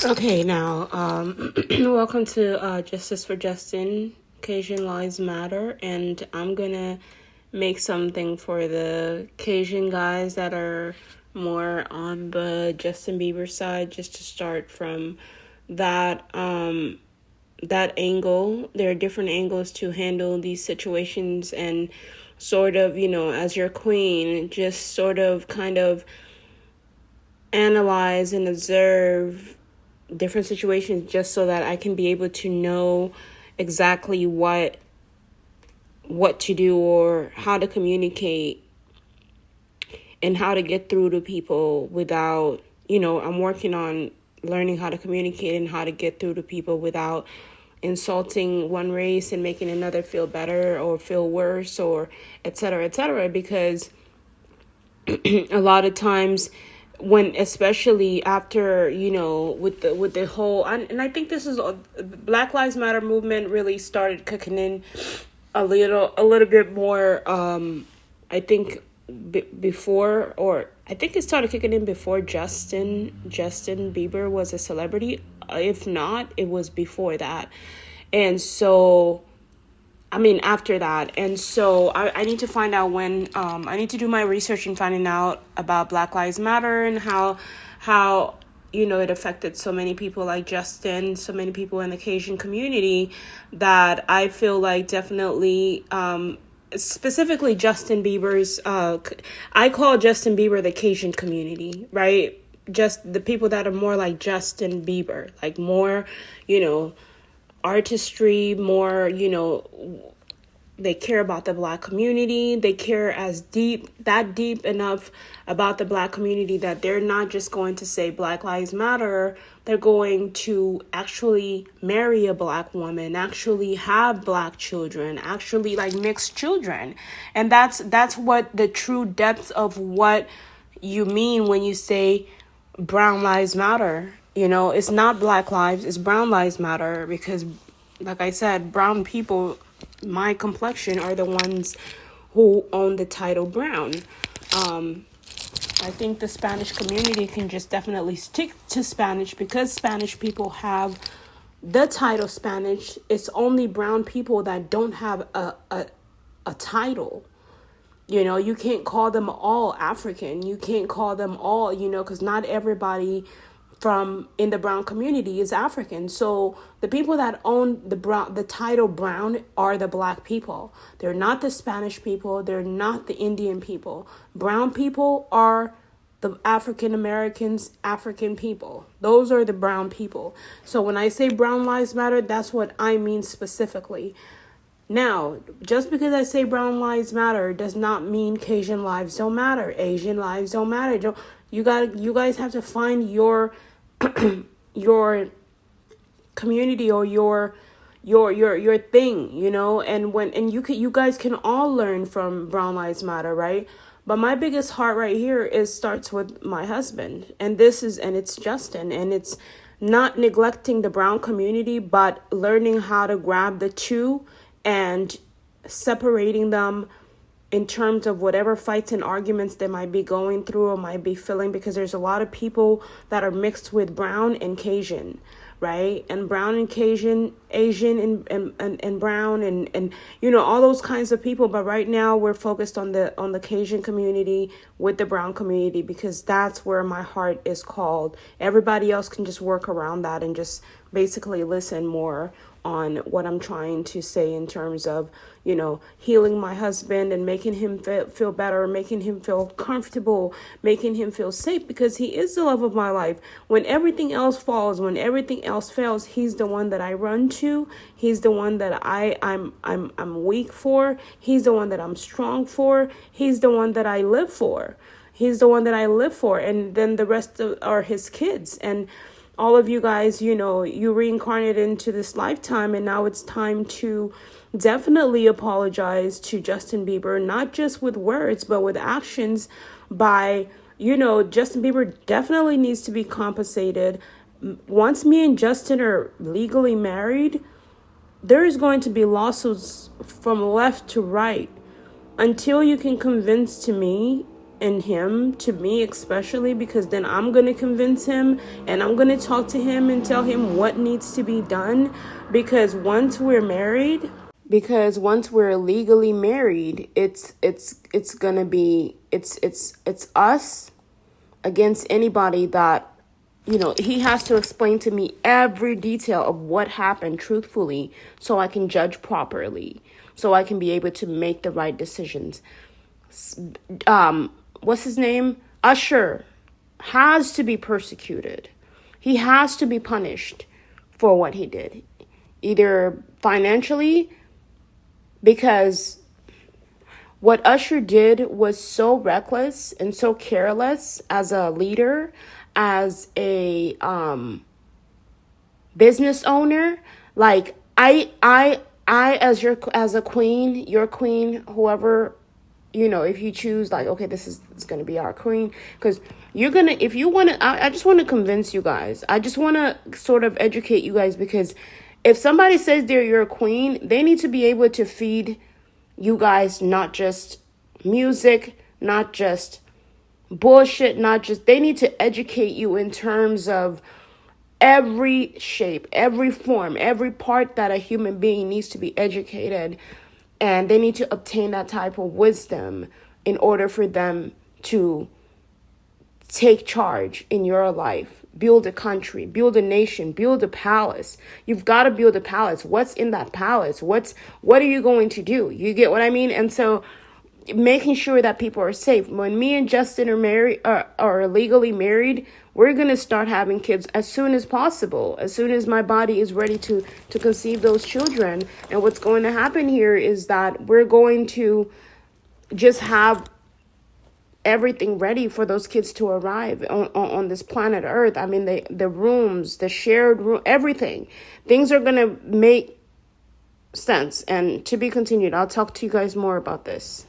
Okay, now, welcome to Justice for Justin, Cajun Lives Matter, and I'm gonna make something for the Cajun guys that are more on the Justin Bieber side, just to start from that that angle. There are different angles to handle these situations, and sort of, as your queen, just sort of kind of analyze and observe different situations just so that I can be able to know exactly what to do or how to communicate and how to get through to people without, I'm working on learning how to communicate and how to get through to people without insulting one race and making another feel better or feel worse, or et cetera, because a lot of times, when, especially after, with the whole, and I think this is Black Lives Matter movement really started cooking in a little bit more, I think before, or I think it started kicking in before Justin Bieber was a celebrity. If not, it was before that. And so, after that. And so I need to find out when, I need to do my research and finding out about Black Lives Matter and how it affected so many people like Justin, so many people in the Cajun community, that I feel like definitely, specifically Justin Bieber's, I call Justin Bieber the Cajun community, right? Just the people that are more like Justin Bieber, like more, artistry, more, they care about the Black community. They care deep enough about the Black community that they're not just going to say Black Lives Matter. They're going to actually marry a Black woman, actually have Black children, actually like mixed children. And that's what the true depth of what you mean when you say Brown Lives Matter. It's not Black Lives, it's Brown Lives Matter, because, like I said, brown people, my complexion, are the ones who own the title brown. I think the Spanish community can just definitely stick to Spanish because Spanish people have the title Spanish. It's only brown people that don't have a title. You can't call them all African. You can't call them all, because not everybody from in the brown community is African. So the people that own the title brown are the Black people. They're not the Spanish people. They're not the Indian people. Brown people are the African Americans, African people. Those are the brown people. So when I say Brown Lives Matter, that's what I mean specifically. Now, just because I say Brown Lives Matter does not mean Cajun lives don't matter. Asian lives don't matter. You guys have to find your your community or your thing, and you guys can all learn from Brown Lives Matter, right? But my biggest heart right here starts with my husband, and it's Justin, and it's not neglecting the brown community, but learning how to grab the two and separating them in terms of whatever fights and arguments they might be going through or might be feeling, because there's a lot of people that are mixed with brown and Cajun, right? And brown and Cajun, Asian and brown and all those kinds of people. But right now we're focused on the Cajun community with the brown community, because that's where my heart is called. Everybody else can just work around that and just basically listen more on what I'm trying to say in terms of, healing my husband and making him feel better, making him feel comfortable, making him feel safe, because he is the love of my life. When everything else falls, when everything else fails, he's the one that I run to. He's the one that I'm weak for. He's the one that I'm strong for. He's the one that I live for. He's the one that I live for. And then the rest are his kids. And all of you guys, you reincarnated into this lifetime, and now it's time to definitely apologize to Justin Bieber, not just with words, but with actions by, Justin Bieber definitely needs to be compensated. Once me and Justin are legally married, there is going to be lawsuits from left to right until you can convince to me in him, to me especially, because then I'm going to convince him and I'm going to talk to him and tell him what needs to be done. Because once we're legally married, it's going to be it's us against anybody that, he has to explain to me every detail of what happened truthfully, so I can judge properly, so I can be able to make the right decisions. What's his name? Usher has to be persecuted. He has to be punished for what he did, either financially, because what Usher did was so reckless and so careless as a leader, as a business owner. Like, I as a queen, your queen, whoever, if you choose, like, okay, this is going to be our queen, because if you want to, I just want to convince you guys. I just want to sort of educate you guys, because if somebody says they're your queen, they need to be able to feed you guys not just music, not just bullshit, they need to educate you in terms of every shape, every form, every part that a human being needs to be educated. And they need to obtain that type of wisdom in order for them to take charge in your life, build a country, build a nation, build a palace. You've got to build a palace. What's in that palace? What are you going to do? You get what I mean? And so making sure that people are safe. When me and Justin are married, are legally married, we're going to start having kids as soon as possible, as soon as my body is ready to conceive those children. And what's going to happen here is that we're going to just have everything ready for those kids to arrive on this planet Earth. I mean, the rooms, the shared room, everything. Things are going to make sense. And to be continued. I'll talk to you guys more about this.